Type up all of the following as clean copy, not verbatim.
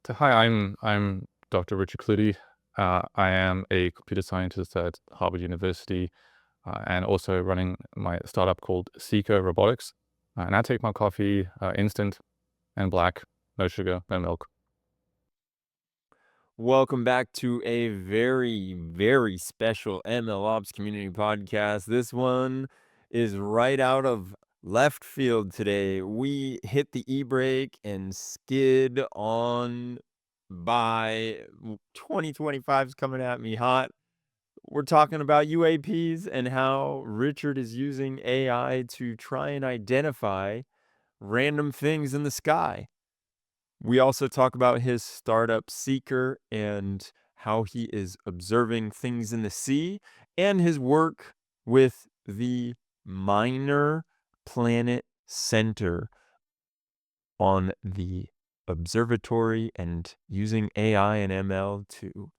Hi, I'm Dr. Richard Cloete. I am a computer scientist at Harvard University, and also running my startup called Seeker Robotics. And I take my coffee instant and black, no sugar, no milk. Welcome back to a very, very special MLOps community podcast. This one is right out of left field today. We hit the e-brake and skid on by. 2025 is coming at me hot. We're talking about UAPs and how Richard is using AI to try and identify random things in the sky. We also talk about his startup Seeker and how he is observing things in the sea and his work with the Minor Planet Center on the observatory and using AI and ML to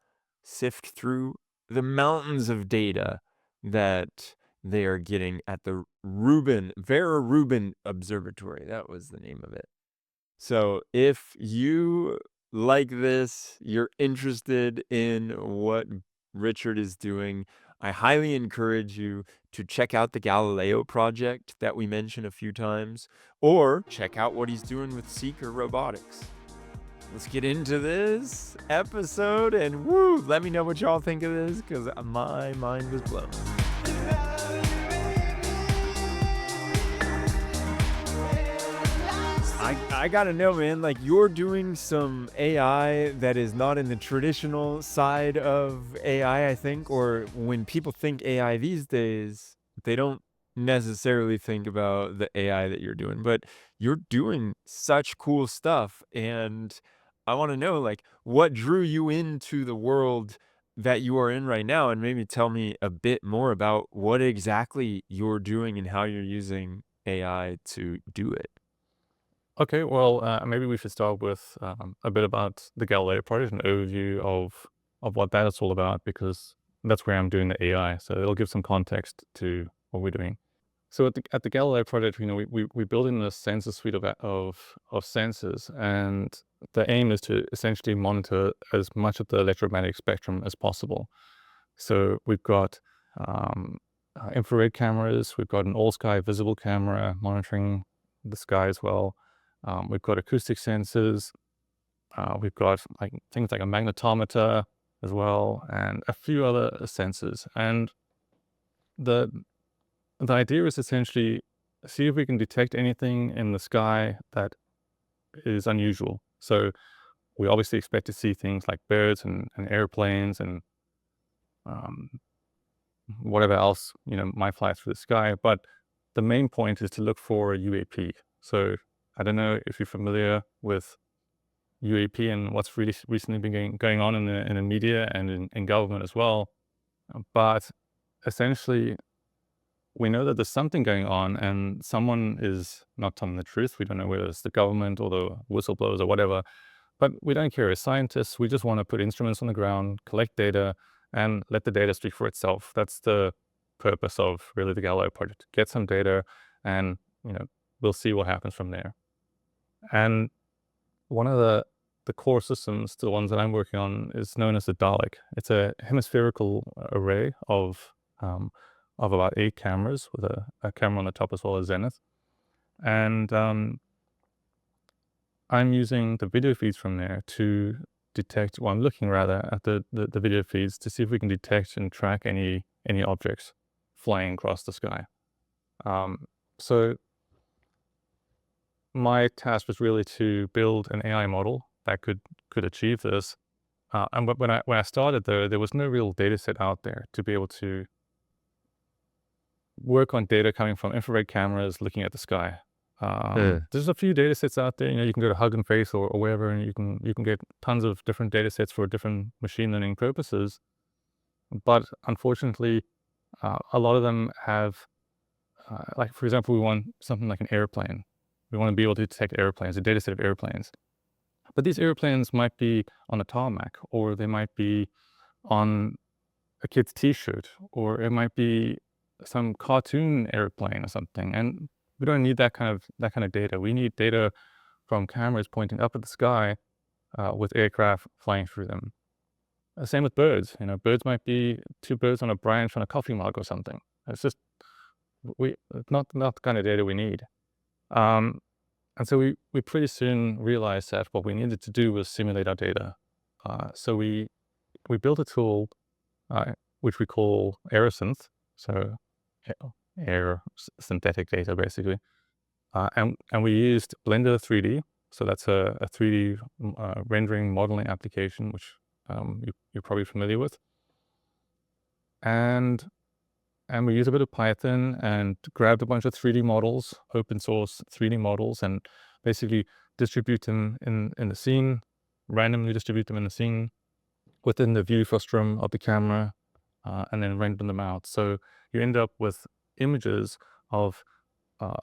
sift through the mountains of data that they are getting at the Vera Rubin Observatory. That was the name of it. So if you like this, you're interested in what Richard is doing, I highly encourage you to check out the Galileo Project that we mentioned a few times, or check out what he's doing with Seeker Robotics. Let's get into this episode and let me know what y'all think of this because my mind was blown. I gotta know, man, like you're doing some AI that is not in the traditional side of AI, I think, or when people think AI these days, they don't necessarily think about the AI that you're doing, but you're doing such cool stuff. And I want to know, like, what drew you into the world that you are in right now, and maybe tell me a bit more about what exactly you're doing and how you're using AI to do it. Okay, well, maybe we should start with a bit about the Galileo Project, an overview of what that is all about, because that's where I'm doing the AI. So it'll give some context to what we're doing. So at the Galileo project, we build in a sensor suite of sensors, and the aim is to essentially monitor as much of the electromagnetic spectrum as possible. So we've got infrared cameras, we've got an all-sky visible camera monitoring the sky as well. We've got acoustic sensors. We've got things like a magnetometer as well, and a few other sensors. And the the idea is essentially see if we can detect anything in the sky that is unusual. So we obviously expect to see things like birds and airplanes and um, whatever else might fly through the sky. But the main point is to look for a UAP. So I don't know if you're familiar with UAP and what's really recently been going on in the media and in government as well. But essentially, we know that there's something going on and someone is not telling the truth. We don't know whether it's the government or the whistleblowers or whatever, but we don't care. As scientists, we just want to put instruments on the ground, collect data, and let the data speak for itself. That's the purpose of really the Galileo project. Get some data and, we'll see what happens from there. And one of the core systems, the ones that I'm working on, is known as the Dalek. It's a hemispherical array of about 8 cameras with a camera on the top as well as zenith. And I'm using the video feeds from there to detect, well, I'm looking rather at the video feeds to see if we can detect and track any objects flying across the sky. So my task was really to build an AI model that could achieve this. And when I started, though, there was no real data set out there to be able to work on data coming from infrared cameras looking at the sky. There's a few data sets out there. You can go to Hugging Face or wherever, and you can get tons of different data sets for different machine learning purposes. But unfortunately, a lot of them have, like for example, we want something like an airplane. We want to be able to detect airplanes, a data set of airplanes. But these airplanes might be on a tarmac, or they might be on a kid's T-shirt, or it might be some cartoon airplane or something. And we don't need that kind of data. We need data from cameras pointing up at the sky with aircraft flying through them. Same with birds. You know, birds might be two birds on a branch on a coffee mug or something. It's just not the kind of data we need. Um, and so we pretty soon realized that what we needed to do was simulate our data. So we built a tool which we call AeroSynth, so air synthetic data basically, and we used Blender 3D. So that's a 3D rendering modeling application, which you're probably familiar with, and we use a bit of Python and grabbed a bunch of 3D models, open source 3D models, and basically distribute them in the scene, randomly distribute them in the scene within the view frustum of the camera, and then render them out. So you end up with images of uh,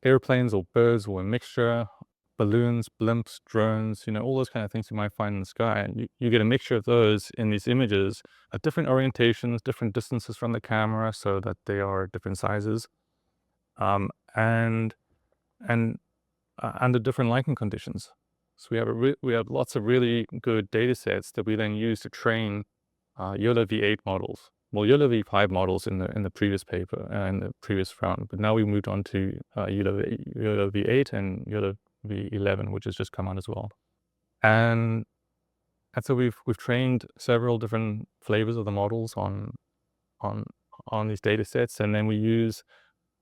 airplanes or birds or a mixture, balloons, blimps, drones, you know, all those kind of things you might find in the sky. And you get a mixture of those in these images at different orientations, different distances from the camera so that they are different sizes, um, and and under different lighting conditions. So we have lots of really good data sets that we then use to train YOLO V8 models. Well, YOLO V5 models in the previous paper, in the previous round, but now we moved on to YOLO V8 and YOLO V11, which has just come out as well. And so we've trained several different flavors of the models on these data sets, and then we use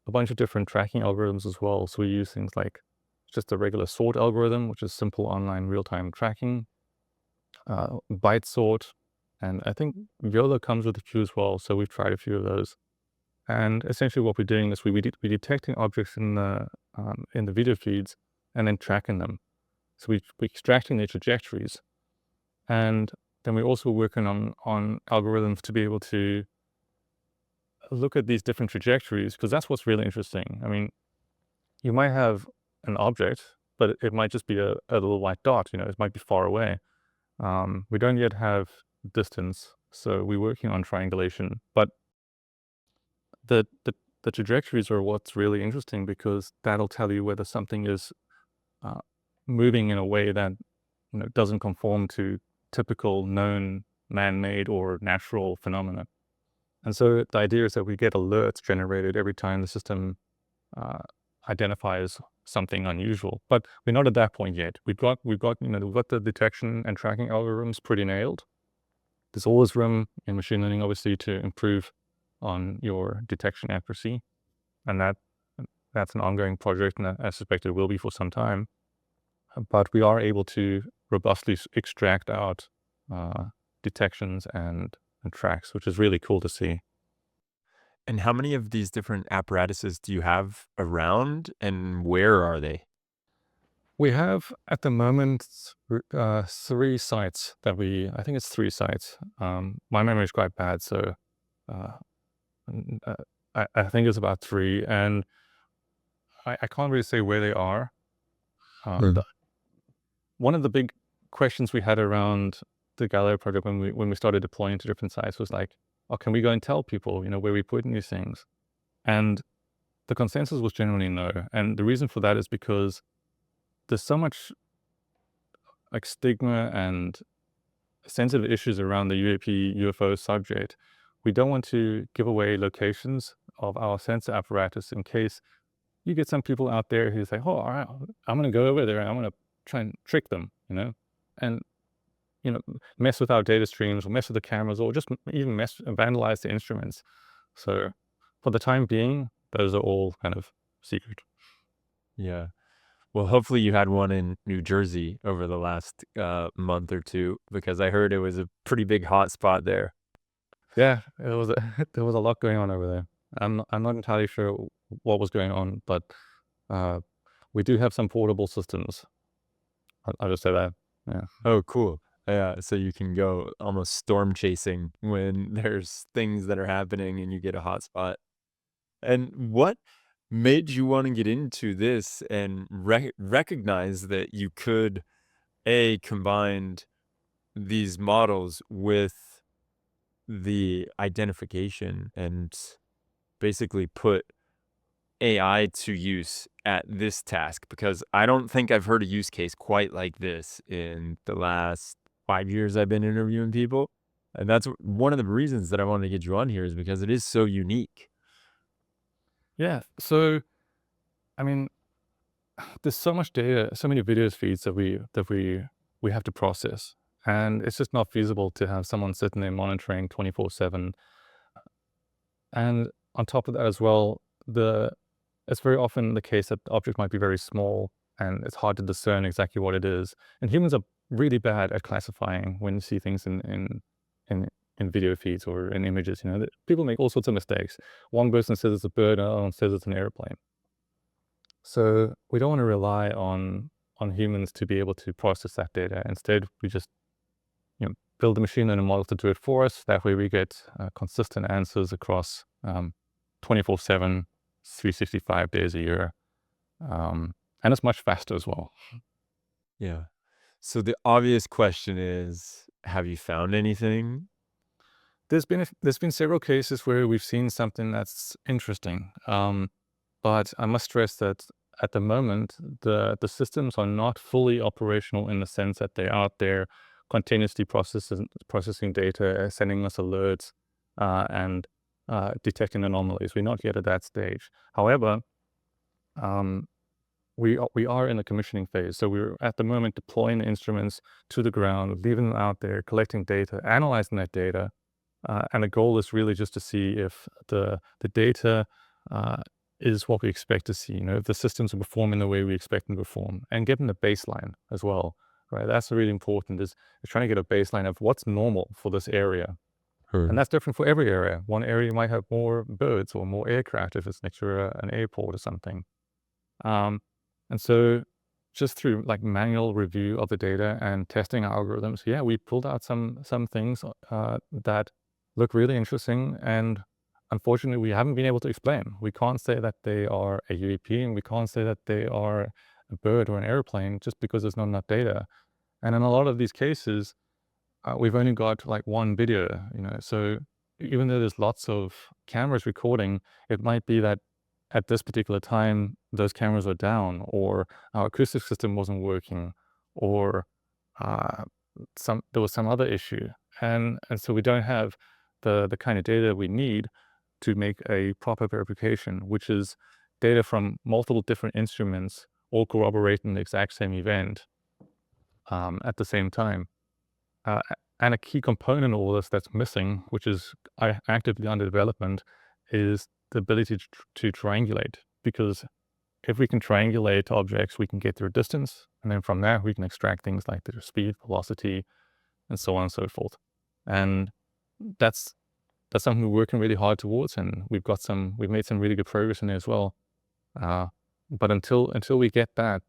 a bunch of different tracking algorithms as well. So we use things like just a regular sort algorithm, which is simple online real-time tracking, byte sort, and I think YOLO comes with a few as well, so we've tried a few of those. And essentially what we're doing is we're detecting objects in the video feeds and then tracking them. So we're extracting their trajectories. And then we're also working on algorithms to be able to look at these different trajectories, because that's what's really interesting. I mean, you might have an object, but it might just be a little white dot, you know, it might be far away. We don't yet have distance, so we're working on triangulation. But the trajectories are what's really interesting, because that'll tell you whether something is uh, moving in a way that, you know, doesn't conform to typical known man-made or natural phenomena. And so the idea is that we get alerts generated every time the system identifies something unusual. But we're not at that point yet. We've got the detection and tracking algorithms pretty nailed. There's always room in machine learning, obviously, to improve on your detection accuracy, and that's an ongoing project, and I suspect it will be for some time. But we are able to robustly extract out detections and tracks, which is really cool to see. And how many of these different apparatuses do you have around, and where are they? We have at the moment three sites that I think it's three sites. My memory is quite bad, so uh, I think it's about three, and I can't really say where they are. Mm. One of the big questions we had around the Galileo project when we started deploying to different sites was like, oh, can we go and tell people, you know, where we put in these things? And the consensus was generally no. And the reason for that is because there's so much like stigma and sensitive issues around the UAP UFO subject. We don't want to give away locations of our sensor apparatus in case you get some people out there who say, oh, all right, I'm going to go over there and I'm going to try and trick them, you know, and, you know, mess with our data streams or mess with the cameras or just even vandalize the instruments. So for the time being, those are all kind of secret. Yeah. Well, hopefully you had one in New Jersey over the last month or two, because I heard it was a pretty big hot spot there. Yeah, it was there was a lot going on over there. I'm not entirely sure what was going on, but uh, we do have some portable systems. I'll just say that. Yeah. Oh, cool. Yeah, so you can go almost storm chasing when there's things that are happening and you get a hot spot. And what made you want to get into this and recognize that you could combine these models with the identification and basically put AI to use at this task? Because I don't think I've heard a use case quite like this in the last 5 years I've been interviewing people, and that's one of the reasons that I wanted to get you on here is because it is so unique. Yeah. So, I mean, there's so much data, so many video feeds that we have to process, and it's just not feasible to have someone sitting there monitoring 24/7. And on top of that as well, the it's very often the case that the object might be very small, and it's hard to discern exactly what it is. And humans are really bad at classifying when you see things in in video feeds or in images. People make all sorts of mistakes. One person says it's a bird, another one says it's an airplane. So we don't want to rely on humans to be able to process that data. Instead, we just build a machine learning model to do it for us. That way, we get consistent answers across 24/7, 365 days a year, and it's much faster as well. Yeah. So the obvious question is, have you found anything? There's been several cases where we've seen something that's interesting, but I must stress that at the moment the systems are not fully operational in the sense that they're out there continuously processing data, sending us alerts, and detecting anomalies. We're not yet at that stage. However, um, we are in the commissioning phase, so we're at the moment deploying the instruments to the ground, leaving them out there, collecting data, analyzing that data, and the goal is really just to see if the data uh, is what we expect to see. If the systems are performing the way we expect them to perform, and getting the baseline as well. Right, that's really important. Is trying to get a baseline of what's normal for this area, and Or that's different for every area. One area might have more birds or more aircraft if it's next to an airport or something. Um, and so just through like manual review of the data and testing algorithms, yeah, we pulled out some things that look really interesting. And unfortunately, we haven't been able to explain. We can't say that they are a UAP, and we can't say that they are a bird or an airplane just because there's not enough data. And in a lot of these cases, we've only got like one video. So even though there's lots of cameras recording, it might be that at this particular time those cameras are down, or our acoustic system wasn't working, or uh, there was some other issue, and so we don't have the kind of data we need to make a proper verification, which is data from multiple different instruments all corroborating the exact same event at the same time. And a key component of all this that's missing, which is actively under development, is the ability to triangulate. Because if we can triangulate objects, we can get their distance, and then from there we can extract things like their speed, velocity, and so on and so forth. And that's that's something we're working really hard towards, and we've made some really good progress in it as well. Uh, but until we get that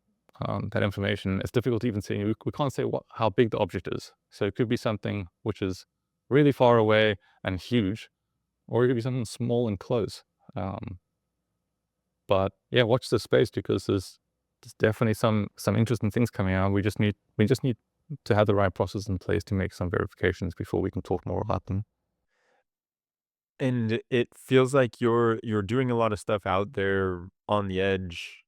information, it's difficult to even say. We can't say how big the object is. So it could be something which is really far away and huge, or it could be something small and close. Um, but yeah, watch this space because there's definitely some interesting things coming out. We just need to have the right process in place to make some verifications before we can talk more about them. and it feels like you're doing a lot of stuff out there on the edge,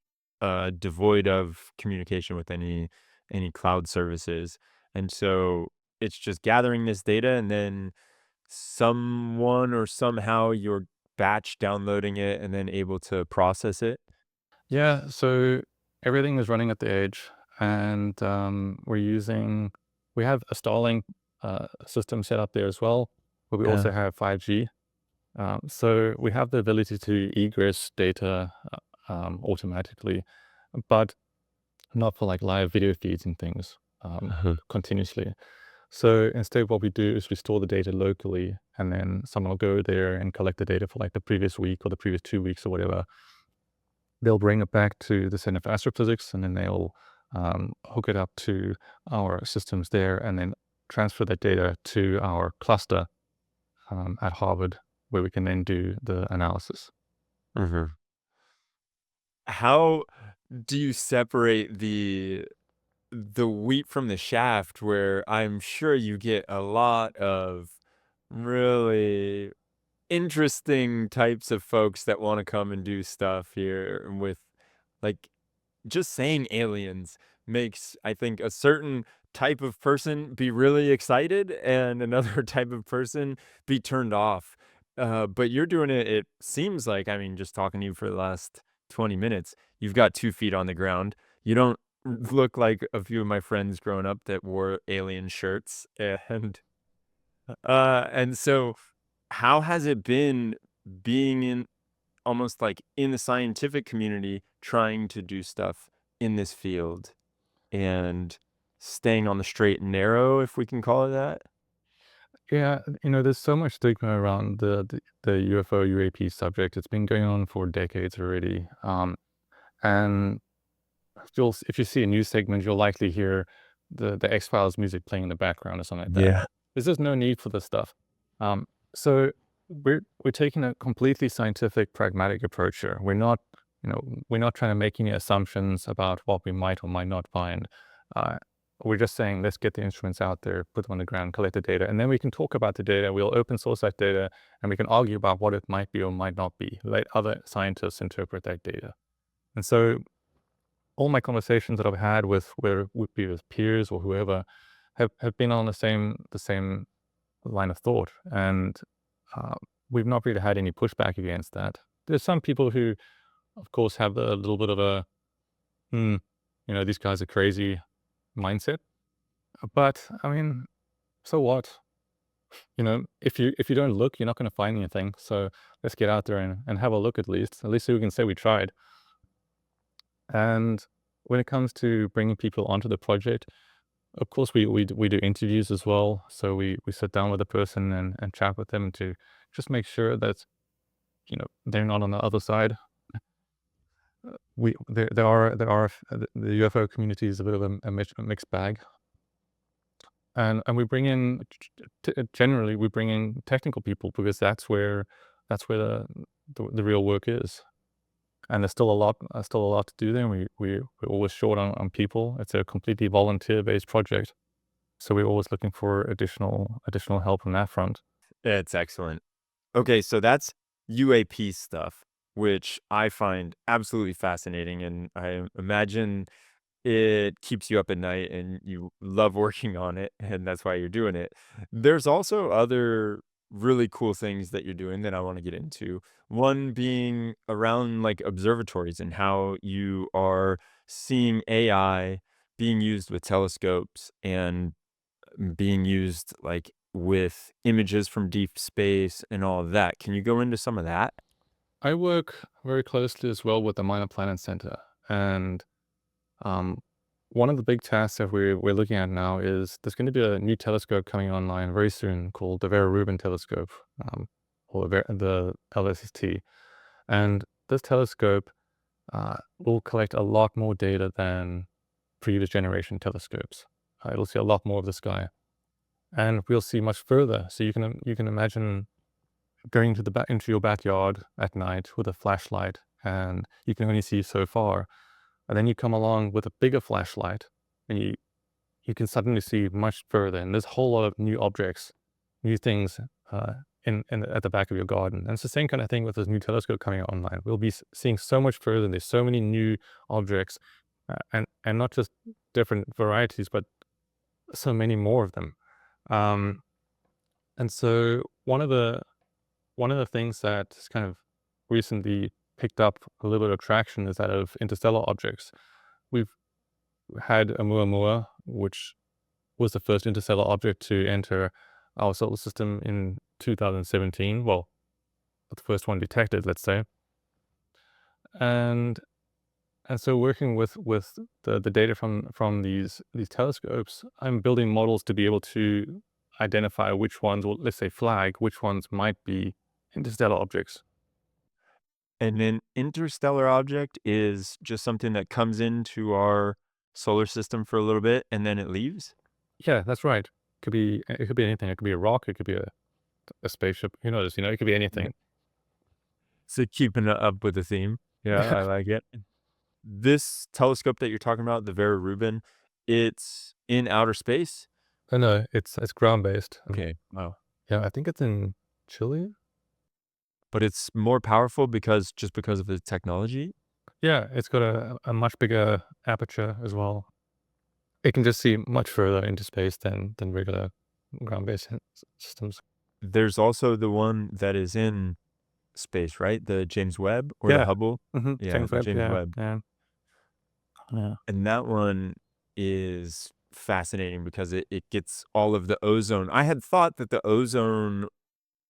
devoid of communication with any cloud services. And so it's just gathering this data and then someone or somehow you're batch downloading it and then able to process it. Yeah, so everything is running at the edge, and we have a Starlink system set up there as well, but we Yeah. also have 5G. So we have the ability to egress data automatically, but not for like live video feeds and things Uh-huh. continuously. So instead, what we do is we store the data locally, and then someone will go there and collect the data for like the previous week or the previous 2 weeks or whatever. They'll bring it back to the Center for Astrophysics, and then they'll hook it up to our systems there, and then transfer that data to our cluster at Harvard, where we can then do the analysis. Mhm. How do you separate the wheat from the shaft where I'm sure you get a lot of really interesting types of folks that wanna come and do stuff here with, like, just saying aliens makes, I think, a certain type of person be really excited and another type of person be turned off. But you're doing it, it seems like, I mean, just talking to you for the last 20 minutes, you've got 2 feet on the ground. You don't look like a few of my friends growing up that wore alien shirts, and so how has it been being in almost like in the scientific community trying to do stuff in this field and staying on the straight and narrow, if we can call it that? Yeah, there's so much stigma around the UFO UAP subject. It's been going on for decades already. And if you see a news segment, you'll likely hear the X-Files music playing in the background or something like that. Yeah. There's just no need for this stuff. Um, so we're taking a completely scientific, pragmatic approach here. We're not trying to make any assumptions about what we might or might not find. Uh, we're just saying, let's get the instruments out there, put them on the ground, collect the data, and then we can talk about the data. We'll open source that data, and we can argue about what it might be or might not be. Let other scientists interpret that data. And so all my conversations that I've had with where would be with peers or whoever have been on the same line of thought, and uh, we've not really had any pushback against that. There's some people who, of course, have a little bit of a hmm, these guys are crazy mindset. But I mean, so what? If you don't look, you're not going to find anything. So let's get out there and have a look at least. At least so we can say we tried. And when it comes to bringing people onto the project, of course, we do interviews as well. So we sit down with a person and chat with them to just make sure that they're not on the other side. We there are the UFO community is a bit of a mixed bag, and we bring in generally we bring in technical people because that's where the real work is. And there's still a lot to do there. We're always short on people. It's a completely volunteer-based project, so we're always looking for additional help on that front. That's excellent. Okay, so that's UAP stuff, which I find absolutely fascinating, and I imagine it keeps you up at night and you love working on it, and that's why you're doing it. There's also other really cool things that you're doing that I want to get into. One being around like observatories and how you are seeing AI being used with telescopes and being used like with images from deep space and all of that. Can you go into some of that? I work very closely as well with the Minor Planet Center, and um, one of the big tasks that we're looking at now is there's going to be a new telescope coming online very soon called the Vera Rubin telescope, or the LST, and this telescope will collect a lot more data than previous generation telescopes. It'll see a lot more of the sky, and we'll see much further. So you can imagine going into your backyard at night with a flashlight, and you can only see so far. And then you come along with a bigger flashlight, and you can suddenly see much further. And there's a whole lot of new objects, new things uh, in at the back of your garden. And it's the same kind of thing with this new telescope coming out online. We'll be seeing so much further. And there's so many new objects, and not just different varieties, but so many more of them. Um, and so one of the things that's kind of recently picked up a little bit of traction is that of interstellar objects. We've had Oumuamua, which was the first interstellar object to enter our solar system in 2017. Well, the first one detected, let's say. And and so working with the data from these telescopes, I'm building models to be able to identify which ones, or let's say flag, which ones might be interstellar objects. And an interstellar object is just something that comes into our solar system for a little bit and then it leaves? Yeah, that's right. It could be anything. It could be a rock. It could be a spaceship. Who knows? It could be Yeah. anything. So keeping it up with the theme. Yeah, Yeah. I like it. This telescope that you're talking about, the Vera Rubin, it's in outer space? No, it's ground based. Okay. Wow. Yeah, I think it's in Chile. But it's more powerful because of the technology? Yeah, it's got a much bigger aperture as well. It can just see much further into space than regular ground-based systems. There's also the one that is in space, right? The James Webb or the Yeah. Hubble? Mhm. Yeah, James the Webb, James yeah, Webb. yeah, yeah. And that one is fascinating because it gets all of the ozone. I had thought that the ozone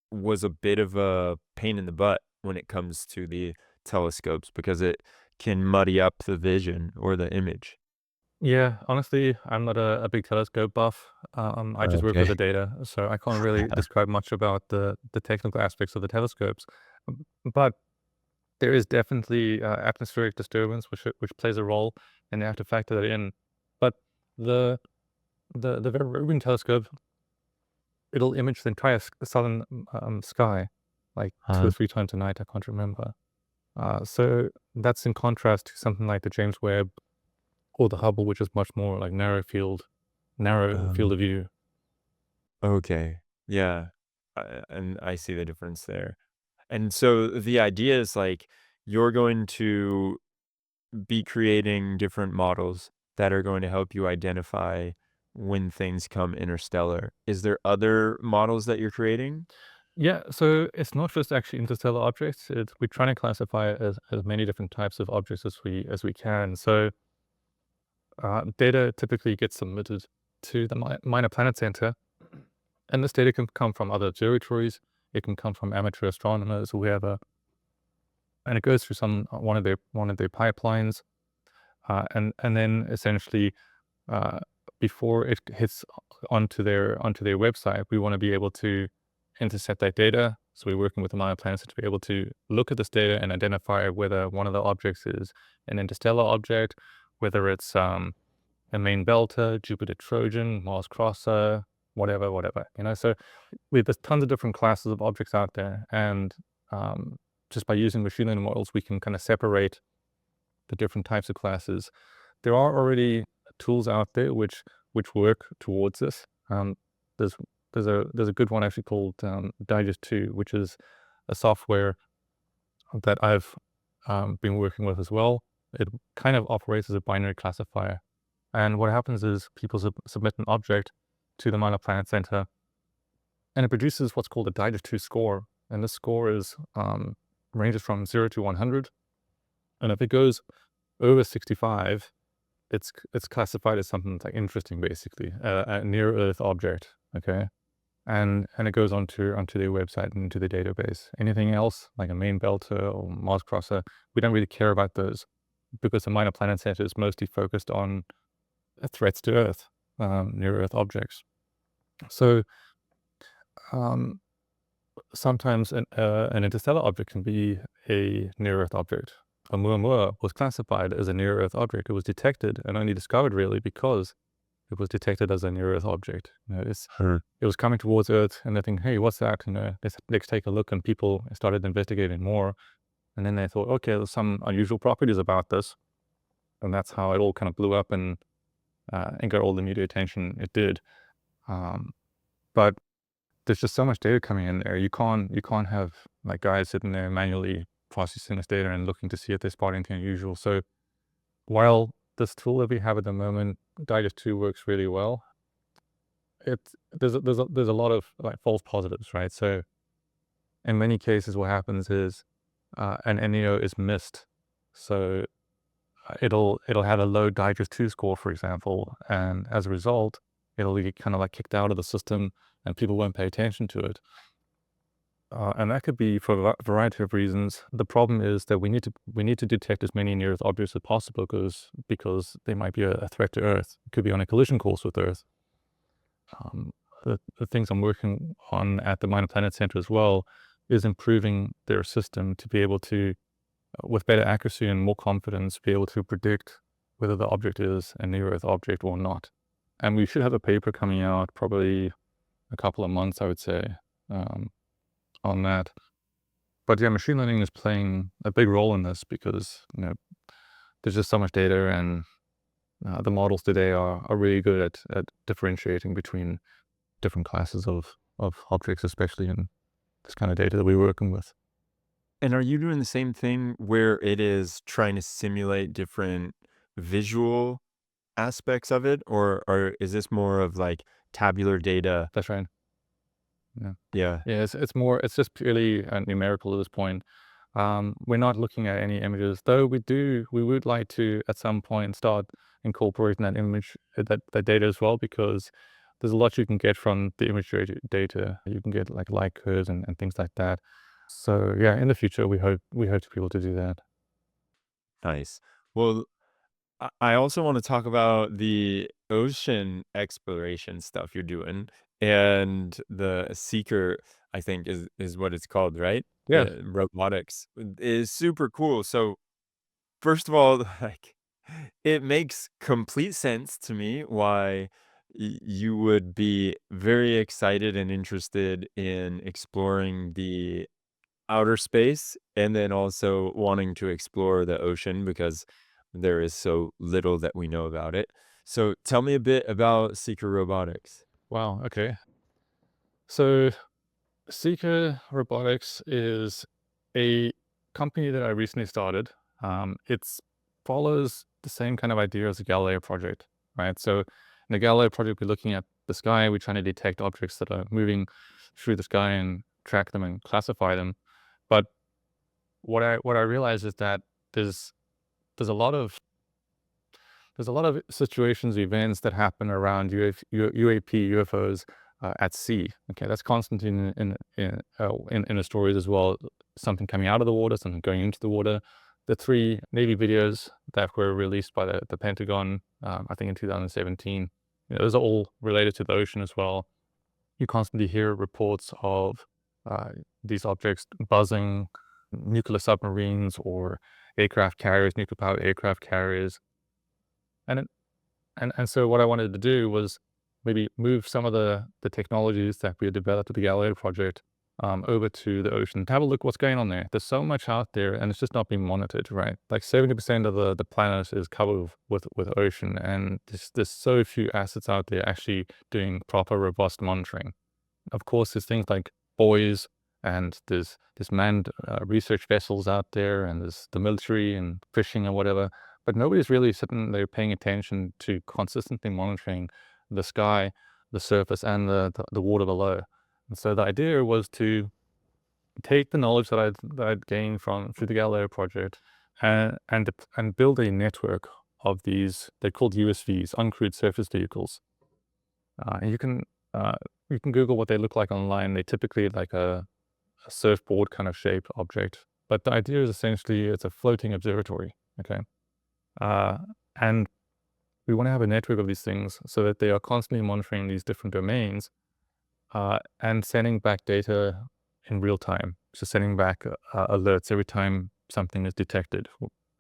was a bit of a pain in the butt when it comes to the telescopes because it can muddy up the vision or the image. Yeah, honestly, I'm not a big telescope buff. I just work with Okay. the data, so I can't really describe much about the technical aspects of the telescopes. But there is definitely atmospheric disturbance, which plays a role, and you have to factor that in. But the the Very Rubin telescope, it'll image the entire southern sky, like two or Uh, three times a night. I can't remember. So that's in contrast to something like the James Webb or the Hubble, which is much more like narrow field um, of view. okay. Yeah. And I see the difference there. And so the idea is like you're going to be creating different models that are going to help you identify when things come interstellar. Is there other models that you're creating? Yeah, so it's not just actually interstellar objects. We're trying to classify it as many different types of objects as we can. So data typically gets submitted to the Minor Planet Center, and this data can come from other observatories. It can come from amateur astronomers, whoever, and it goes through one of their pipelines, and then essentially uh, before it hits onto their website, we want to be able to intercept that data. So we're working with the Maya Planet to be able to look at this data and identify whether one of the objects is an interstellar object, whether it's a main belter, Jupiter Trojan, Mars crosser, whatever, whatever. So there's tons of different classes of objects out there, and um, just by using machine learning models, we can kind of separate the different types of classes. There are already tools out there which work towards this. There's there's a good one actually called Digest 2, which is a software that I've been working with as well. It kind of operates as a binary classifier. And what happens is people submit an object to the Minor Planet Center, and it produces what's called a Digest 2 score. And this score is ranges from 0 to 100. And if it goes over 65, it's classified as something that's, like, interesting, basically, a near Earth object, okay? And it goes onto their website and into the database. Anything else, like a main belter or Mars crosser, we don't really care about those because the Minor Planet Center is mostly focused on threats to Earth, near Earth objects. So, um, sometimes an interstellar object can be a near Earth object. Oumuamua was classified as a near Earth object. It was detected and only discovered really because it was detected as a near Earth object. Huh. It was coming towards Earth, and they think, "Hey, what's that?" Let's take a look, and people started investigating more, and then they thought, "Okay, there's some unusual properties about this," and that's how it all kind of blew up and got all the media attention it did. Um, but there's just so much data coming in there. You can't have like guys sitting there manually processing this data and looking to see if they spot anything unusual. So while this tool that we have at the moment, Digest 2 works really well, there's a lot of like false positives, right? So in many cases, what happens is an NEO is missed. So it'll have a low Digest 2 score, for example, and as a result, it'll get kind of like kicked out of the system, and people won't pay attention to it. And that could be for a variety of reasons. The problem is that we need to detect as many near Earth objects as possible because they might be a threat to Earth. It could be on a collision course with Earth. Um, the things I'm working on at the Minor Planet Center as well is improving their system to be able to, with better accuracy and more confidence, be able to predict whether the object is a near Earth object or not. And we should have a paper coming out probably a couple of months, I would say, um, on that. But yeah, machine learning is playing a big role in this because there's just so much data, and the models today are really good at differentiating between different classes of objects, especially in this kind of data that we're working with. And are you doing the same thing where it is trying to simulate different visual aspects of it, or is this more of like tabular data? That's right. Yeah. Yeah, Yeah, it's just purely, numerical at this point. We're not looking at any images, though we would like to, at some point, start incorporating that image that data as well, because there's a lot you can get from the image data. You can get, like, light curves and things like that. So, yeah, in the future, we hope to be able to do that. nice. Well, I also want to talk about the ocean exploration stuff you're doing, and the Seeker, I think is what it's called, right? Yes. Robotics is super cool. So first of all, like, it makes complete sense to me why you would be very excited and interested in exploring the outer space, and then also wanting to explore the ocean because there is so little that we know about it. So tell me a bit about Seeker Robotics. Wow, okay. So Seeker Robotics is a company that I recently started. It's follows the same kind of idea as the Galileo Project, right? So in the Galileo Project, we're looking at the sky. We're trying to detect objects that are moving through the sky and track them and classify them. But what I realize is that there's there's a lot of there's a lot of situations, events that happen around UAP, UFOs, at sea. Okay, that's constant in the stories as well. Something coming out of the water, something going into the water. The three Navy videos that were released by the Pentagon, I think in 2017, those are all related to the ocean as well. You constantly hear reports of uh, these objects buzzing, nuclear submarines or aircraft carriers, nuclear powered aircraft carriers, and and so what I wanted to do was maybe move some of the technologies that we had developed with the Galileo project, over to the ocean to have a look what's going on there. There's so much out there, and it's just not being monitored, right? Like 70% of the planet is covered with ocean, and there's so few assets out there actually doing proper, robust monitoring. Of course, there's things like buoys, and there's manned research vessels out there, and there's the military and fishing and whatever. But nobody's really sitting there paying attention to consistently monitoring the sky, the surface, and the water below. And so the idea was to take the knowledge that I'd gained from through the Galileo project, and build a network of these. They're called USVs, uncrewed surface vehicles, and uh, you can Google what they look like online. They typically like a surfboard kind of shaped object, but the idea is essentially it's a floating observatory. Okay, uh, and we want to have a network of these things so that they are constantly monitoring these different domains, and sending back data in real time. So sending back alerts every time something is detected.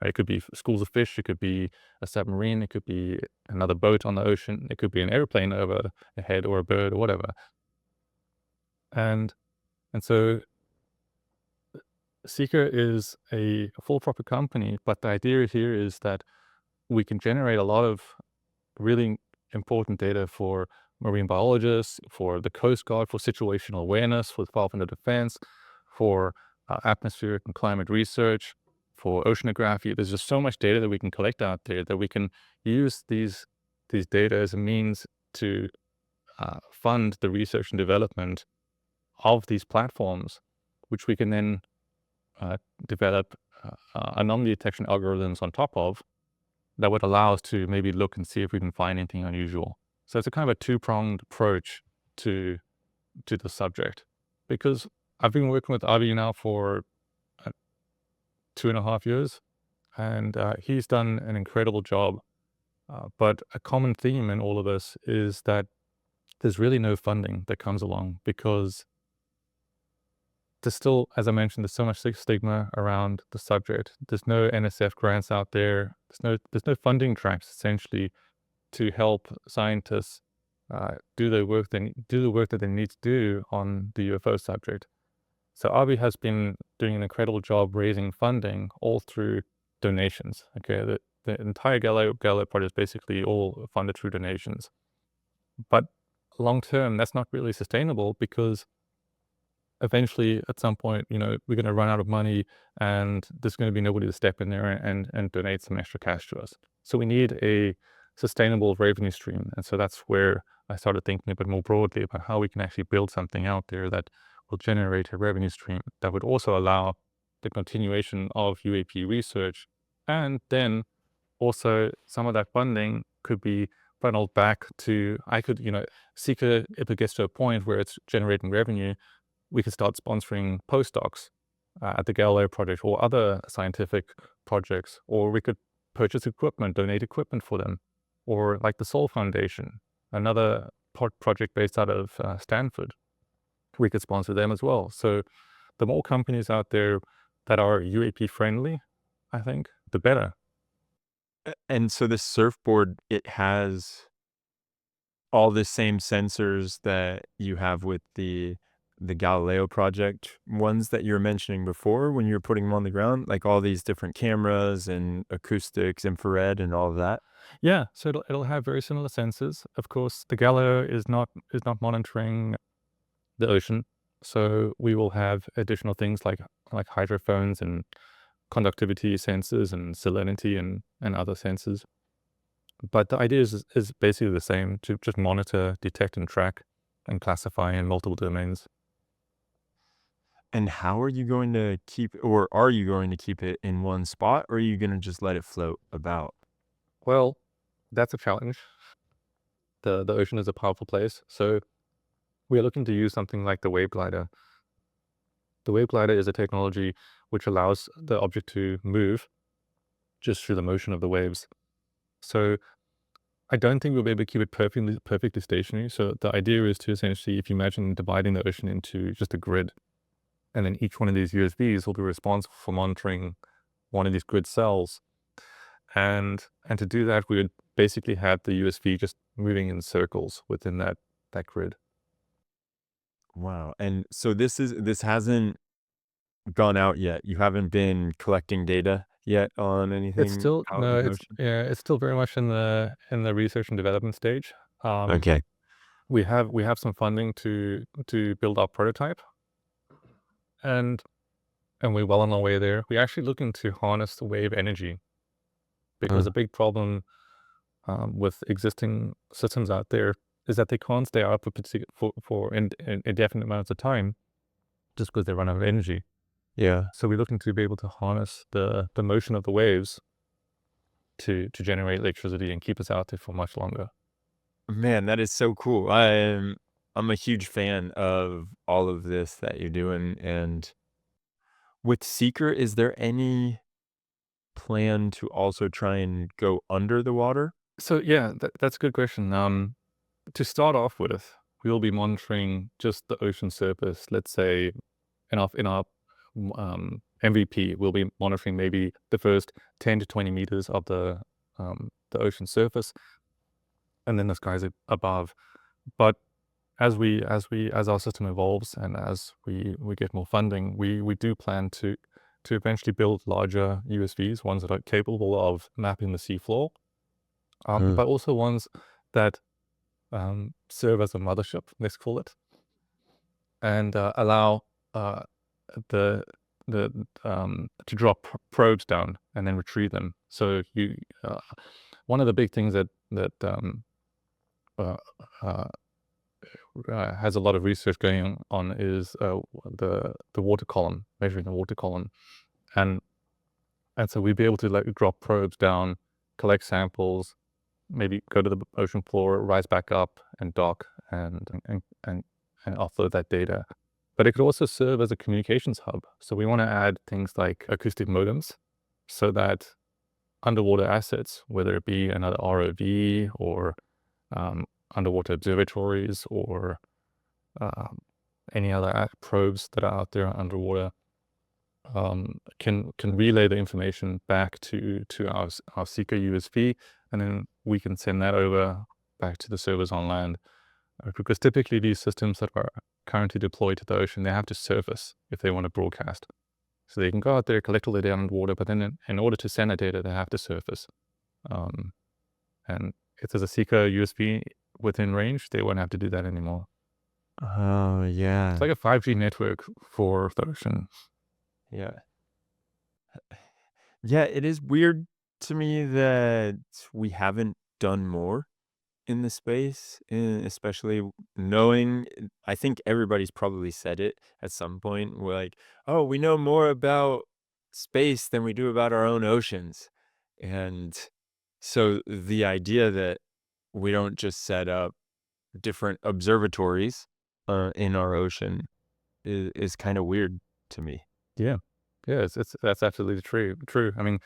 It could be schools of fish, it could be a submarine, it could be another boat on the ocean, it could be an airplane over ahead or a bird or whatever. And and so Seeker is a for-profit company, but the idea here is that we can generate a lot of really important data for marine biologists, for the Coast Guard, for situational awareness, for the Department of Defense, for atmospheric and climate research, for oceanography. There's just so much data that we can collect out there that we can use these data as a means to fund the research and development of these platforms, which we can then uh, develop anomaly detection algorithms on top of that would allow us to maybe look and see if we can find anything unusual. So it's a kind of a two-pronged approach to the subject, because I've been working with Avi now for 2.5 years, and he's done an incredible job. But a common theme in all of this is that there's really no funding that comes along because there's still, as I mentioned, there's so much stigma around the subject. There's no NSF grants out there. There's no funding tracks essentially to help scientists do the work that they need to do on the UFO subject. So Avi has been doing an incredible job raising funding all through donations. Okay, the entire Galileo project is basically all funded through donations. But long term, that's not really sustainable because eventually, at some point, we're gonna run out of money, and there's gonna be nobody to step in there and donate some extra cash to us. So we need a sustainable revenue stream, and so that's where I started thinking a bit more broadly about how we can actually build something out there that will generate a revenue stream that would also allow the continuation of UAP research, and then also some of that funding could be funneled back to Seeker, if it gets to a point where it's generating revenue, we could start sponsoring postdocs at the Galileo Project or other scientific projects, or we could purchase equipment, donate equipment for them, or like the Soul Foundation, another project based out of Stanford. We could sponsor them as well. So the more companies out there that are UAP friendly, I think, the better. And so the surfboard, it has all the same sensors that you have with the Galileo Project ones that you were mentioning before when you were putting them on the ground, like all these different cameras and acoustics, infrared, and all of that? Yeah, so it'll have very similar sensors. Of course, the Galileo is not monitoring the ocean, so we will have additional things like hydrophones and conductivity sensors and salinity and other sensors. But the idea is basically the same, to just monitor, detect, and track and classify in multiple domains. And how are you going to keep or are you going to keep it in one spot, or are you gonna just let it float about? Well, that's a challenge. The ocean is a powerful place, so we are looking to use something like the wave glider. The wave glider is a technology which allows the object to move just through the motion of the waves. So I don't think we'll be able to keep it perfectly stationary. So the idea is to essentially, if you imagine dividing the ocean into just a grid, and then each one of these USVs will be responsible for monitoring one of these grid cells. And to do that, we would basically have the USV just moving in circles within that grid. Wow, and so this hasn't gone out yet? You haven't been collecting data yet on It's anything still out in no, the it's ocean? yeah, it's still very much in the research and development stage. Um, Okay. we have some funding to build our prototype, and we're well on our way there. We're actually looking to harness the wave energy, because Uh, a big problem with existing systems out there is that they can't stay up for indefinite amounts of time just because they run out of energy. yeah. So we're looking to be able to harness the motion of the waves to generate electricity and keep us out there for much longer. Man, that is so cool. I'm a huge fan of all of this that you're doing, and with Seeker, is there any plan to also try and go under the water? So yeah, that's a good question. To start off with, we will be monitoring just the ocean surface. Let's say in our MVP, we'll be monitoring maybe the first 10 to 20 meters of the ocean surface, and then the skies above. But as our system evolves and as we get more funding, we do plan to eventually build larger USVs, ones that are capable of mapping the seafloor, Uh, but also ones that serve as a mothership, let's call it, and allow uh, the to drop probes down and then retrieve them. So one of the big things that uh, uh, has a lot of research going on is the water column, measuring the water column, and so we'd be able to like drop probes down, collect samples, maybe go to the ocean floor, rise back up, and dock and offload that data. But it could also serve as a communications hub. So we want to add things like acoustic modems, so that underwater assets, whether it be another ROV or um, underwater observatories or um, any other probes that are out there underwater, can relay the information back to our Seeker USV, and then we can send that over back to the servers on land. Because typically these systems that are currently deployed to the ocean, they have to surface if they want to broadcast. So they can go out there, collect all the data underwater, but then in order to send that data, they have to surface. Um, and if there's a Seeker USB within range, they won't have to do that anymore. Oh, It's yeah. like a 5G network for the ocean. Yeah. Yeah, it is weird to me that we haven't done more in the space, especially knowing I think everybody's probably said it at some point. We're like, "Oh, we know more about space than we do about our own oceans." And so the idea that we don't just set up different observatories, in our ocean is kinda weird to me. Yeah. Yeah, it's that's absolutely true. I mean,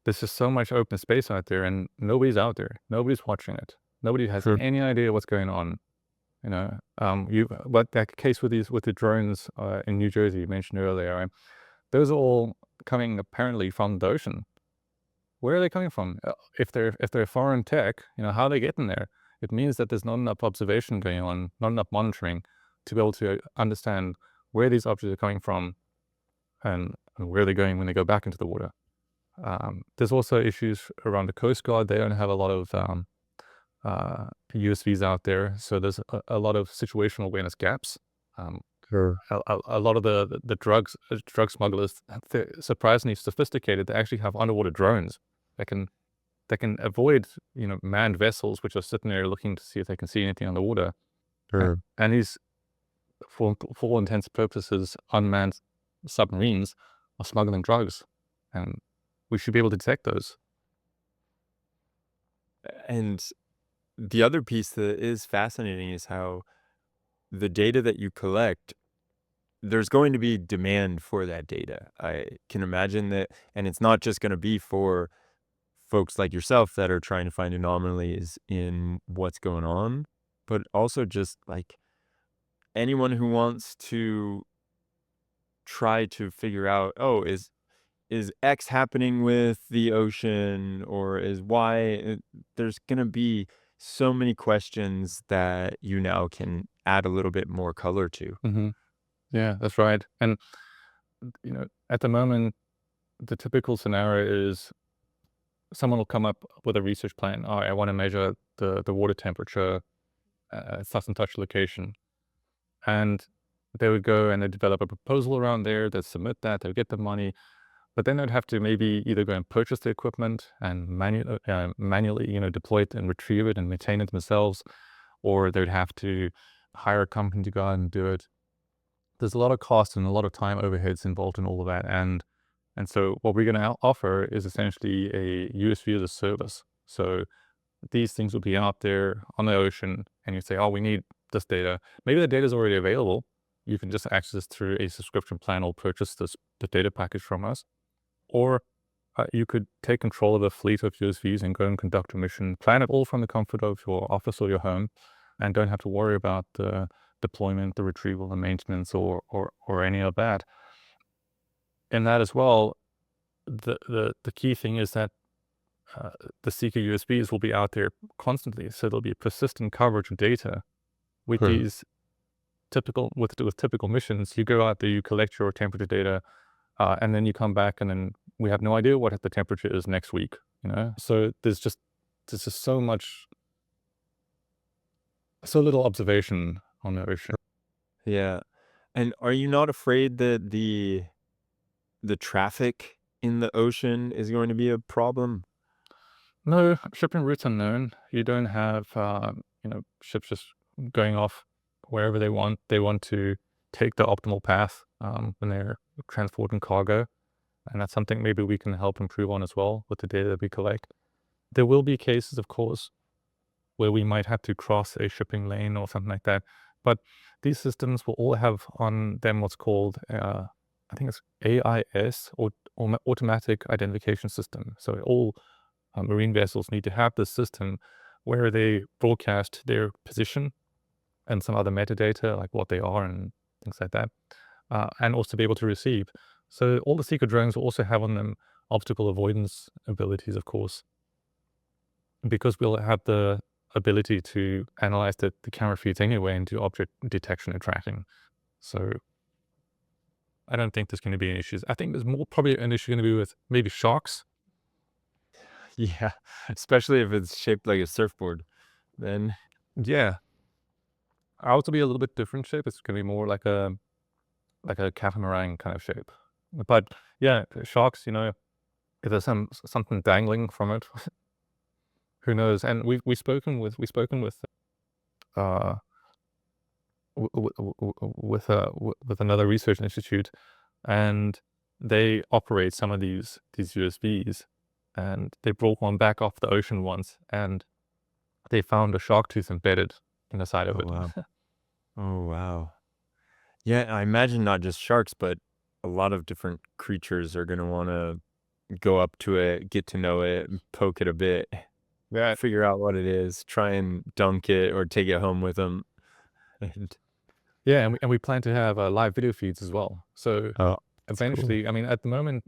there's just so much open space out there, and nobody's out there. Nobody's watching it. Nobody has Sure. any idea what's going on, you know? But that case with the drones, in New Jersey you mentioned earlier, right? Those are all coming apparently from the ocean. Where are they coming from? If they're foreign tech, how are they getting there? It means that there's not enough observation going on, not enough monitoring to be able to understand where these objects are coming from and where they're going when they go back into the water. There's also issues around the Coast Guard. They don't have a lot of USVs out there, so there's a lot of situational awareness gaps. Um, Sure. a lot of the drug smugglers, they're surprisingly sophisticated. They actually have underwater drones that can avoid manned vessels which are sitting there looking to see if they can see anything underwater. Sure. And these, for all intents and purposes, unmanned submarines are smuggling drugs, and we should be able to detect those. And the other piece that is fascinating is how the data that you collect, there's going to be demand for that data. I can imagine that, and it's not just gonna be for folks like yourself that are trying to find anomalies in what's going on, but also just, like, anyone who wants to try to figure out, "Oh, is X happening with the ocean or is Y?" There's gonna be so many questions that you now can add a little bit more color to. Mhm. Yeah, that's right. And, at the moment, the typical scenario is someone will come up with a research plan. "All right, I wanna measure the water temperature at such and such location." And they would go and they develop a proposal around there, they'd submit that, they'll get the money, but then they'd have to maybe either go and purchase the equipment and manually, deploy it and retrieve it and maintain it themselves, or they'd have to hire a company to go out and do it. There's a lot of cost and a lot of time overheads involved in all of that, and so what we're gonna offer is essentially a USV as a service. So these things will be out there on the ocean, and you say, "Oh, we need this data." Maybe the data is already available. You can just access through a subscription plan or purchase the data package from us. Or you could take control of a fleet of USVs and go and conduct a mission, plan it all from the comfort of your office or your home, and don't have to worry about the deployment, the retrieval, the maintenance, or any of that. In that as well, the key thing is that uh, the Seeker USBs will be out there constantly, so there'll be persistent coverage of data with Huh. these with typical missions. You go out there, you collect your temperature data, and then you come back, and then we have no idea what the temperature is next week. So there's just so little observation on the ocean. Yeah. And are you not afraid that the traffic in the ocean is going to be a problem? No, shipping routes unknown. You don't have ships just going off wherever they want. They want to take the optimal path when they're transporting cargo, and that's something maybe we can help improve on as well with the data that we collect. There will be cases, of course, where we might have to cross a shipping lane or something like that. But these systems will all have on them what's called, I think it's AIS, or automatic identification system. So all marine vessels need to have this system where they broadcast their position and some other metadata, like what they are and things like that, and also be able to receive. So all the Seeker drones will also have on them obstacle avoidance abilities, of course, because we'll have the ability to analyze the camera feeds anyway and do object detection and tracking. So I don't think there's going to be any issues. I think there's more probably an issue going to be with maybe sharks. Yeah, especially if it's shaped like a surfboard, then Yeah, Ours will be a little bit different shape. It's gonna be more like a catamaran kind of shape. But yeah, sharks, if there's something dangling from it, who knows? And we've spoken with uh with another research institute, and they operate some of these USVs, and they brought one back off the ocean once, and they found a shark tooth embedded in the side of Oh, it. wow. Oh, wow. Yeah, I imagine not just sharks, but a lot of different creatures are gonna wanna go up to it, get to know it, poke it a bit, Yeah, figure out what it is, try and dunk it or take it home with them. And yeah, and we plan to have live video feeds as well. So oh, that's cool. eventually, I mean, at the moment,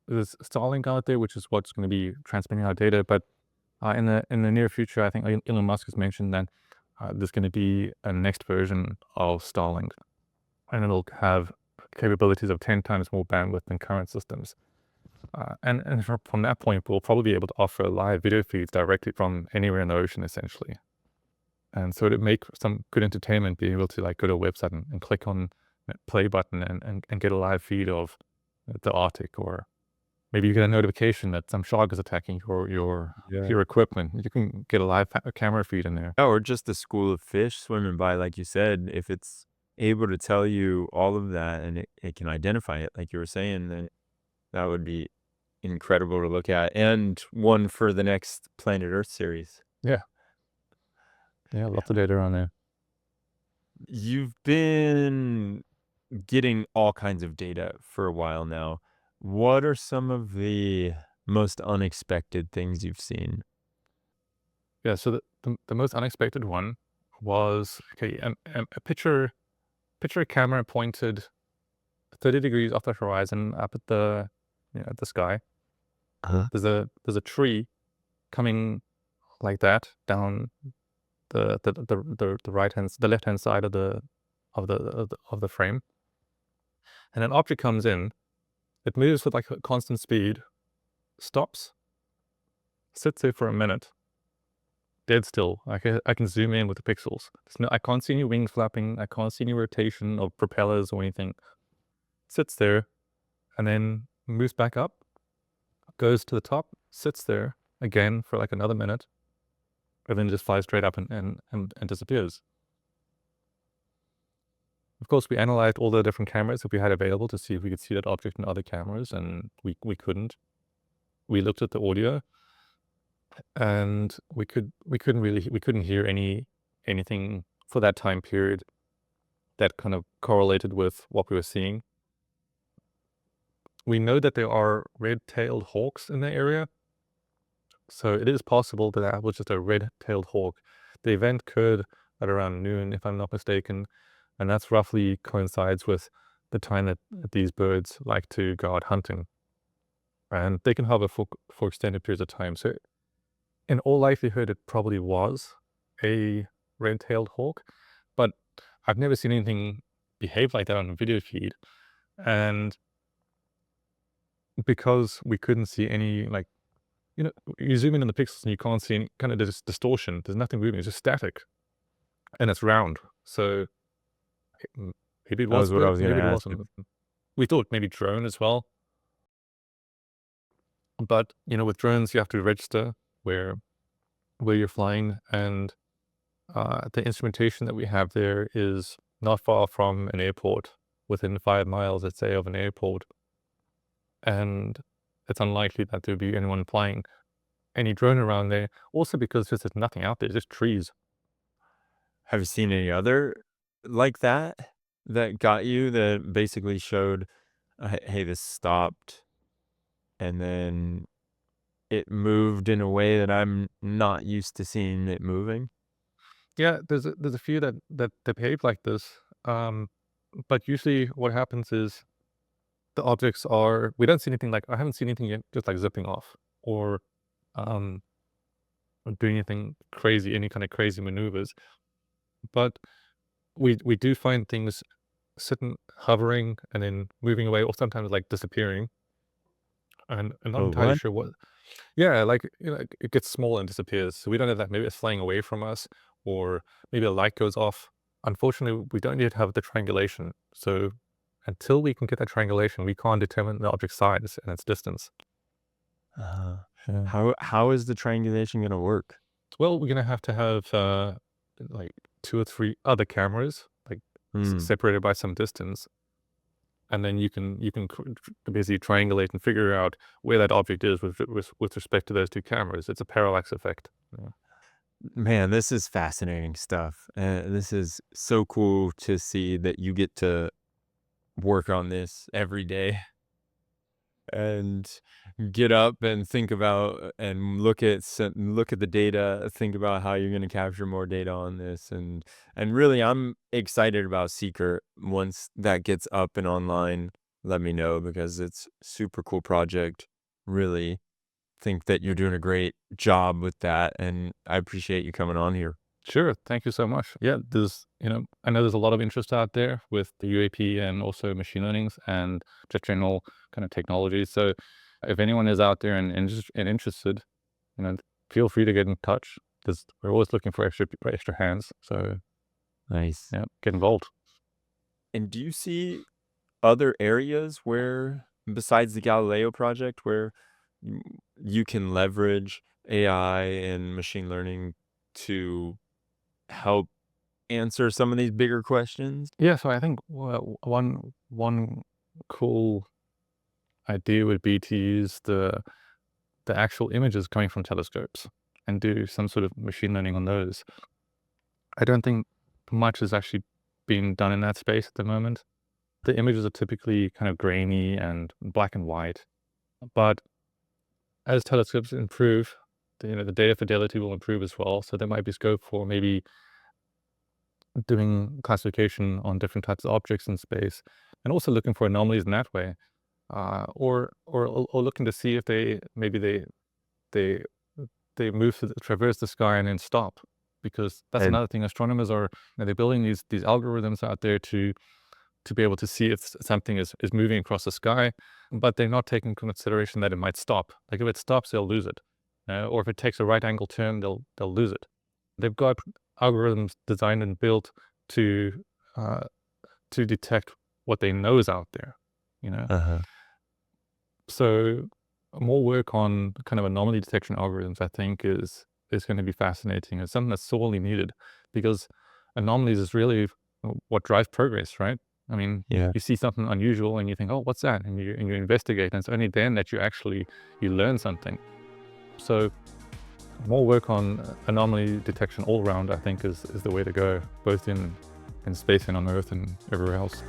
there's Starlink out there, which is what's going to be transmitting our data. But in the near future, I think Elon Musk has mentioned that there's going to be a next version of Starlink, and it'll have capabilities of 10 times more bandwidth than current systems. And from that point, we'll probably be able to offer live video feeds directly from anywhere in the ocean, essentially. And so to make some good entertainment, be able to like go to a website and click on the play button and get a live feed of the Arctic, or maybe you get a notification that some shark is attacking Yeah. your equipment. You can get a live camera feed in there. Yeah, or just a school of fish swimming by, like you said, if it's able to tell you all of that and it can identify it, like you were saying, then that would be incredible to look at and one for the next Planet Earth series. Yeah, yeah, lots of data on there. You've been getting all kinds of data for a while now. What are some of the most unexpected things you've seen? Yeah, so the most unexpected one was, okay, picture a camera pointed 30 degrees off the horizon up at at the sky. Uh-huh. There's a tree coming like that down the left hand side of the frame, and an object comes in. It moves with like a constant speed, stops, sits there for a minute, dead still. I can zoom in with the pixels. I can't see any wings flapping. I can't see any rotation of propellers or anything. Sits there, and then moves back up, goes to the top, sits there again for like another minute, and then just flies straight up and disappears. Of course, we analyzed all the different cameras that we had available to see if we could see that object in other cameras, and we couldn't. We looked at the audio, and we couldn't hear anything for that time period that kind of correlated with what we were seeing. We know that there are red-tailed hawks in the area, so it is possible that that was just a red-tailed hawk. The event occurred at around noon, if I'm not mistaken, and that's roughly coincides with the time that these birds like to go out hunting, and they can hover for extended periods of time. So in all likelihood, it probably was a red-tailed hawk, but I've never seen anything behave like that on a video feed. And because we couldn't see any, like, you zoom in on the pixels and you can't see any kind of distortion. There's nothing moving. It's just static, and it's round. So maybe it That was was what I bird, was gonna maybe it ask. wasn't. We thought maybe drone as well, but with drones you have to register where you're flying, and the instrumentation that we have there is not far from an airport, within 5 miles, let's say, of an airport, and it's unlikely that there'd be anyone flying any drone around there. Also because there's just nothing out there, just trees. Have you seen any other like that, that got you, that basically showed, "Hey, this stopped, and then it moved in a way that I'm not used to seeing it moving?" Yeah, there's a few that behave like this, but usually what happens is the objects are we don't see anything, like I haven't seen anything yet just, like, zipping off, or, um, or doing anything crazy, any kind of crazy maneuvers, but we do find things sitting, hovering, and then moving away, or sometimes, like, disappearing, and I'm not Oh, entirely what? sure what. Yeah, like, it gets small and disappears, so we don't know that maybe it's flying away from us, or maybe a light goes off. unfortunately, we don't yet have the triangulation. So until we can get that triangulation, we can't determine the object's size and its distance. Uh, Yeah. how is the triangulation gonna work? Well, we're gonna have to have, like, 2 or 3 other cameras, like, Hmm. separated by some distance, and then you can basically triangulate and figure out where that object is with respect to those 2 cameras. It's a parallax effect. Yeah. Man, this is fascinating stuff. This is so cool to see that you get to work on this every day and get up and think about and look at the data, think about how you're going to capture more data on this, and really, I'm excited about Seeker. Once that gets up and online, let me know because it's super cool project. Really think that you're doing a great job with that, and I appreciate you coming on here. Sure. Thank you so much. Yeah, I know there's a lot of interest out there with the UAP and also machine learnings and just general kind of technology. So if anyone is out there and interested, you know, feel free to get in touch because we're always looking for extra hands. So Nice. yeah, get involved. And do you see other areas where, besides the Galileo project, where you you can leverage AI and machine learning to help answer some of these bigger questions? Yeah, so I think one cool idea would be to use the actual images coming from telescopes and do some sort of machine learning on those. I don't think much is actually being done in that space at the moment. The images are typically kind of grainy and black and white, but as telescopes improve, the data fidelity will improve as well. So there might be scope for maybe doing classification on different types of objects in space, and also looking for anomalies in that way, or looking to see if they they move to traverse the sky and then stop, because that's And another thing. Astronomers are, they're building these algorithms out there to be able to see if something is moving across the sky, but they're not taking into consideration that it might stop. Like if it stops, they'll lose it, or if it takes a right angle turn, they'll lose it. They've got algorithms designed and built to uh, to detect what they know is out there. You know, uh-huh. so more work on kind of anomaly detection algorithms, I think, is going to be fascinating. It's something that's sorely needed because anomalies is really what drives progress, right? I mean, Yeah. you see something unusual and you think, "Oh, what's that?" And you investigate, and it's only then that you learn something. So more work on anomaly detection all around, I think, is the way to go, both in space and on Earth and everywhere else.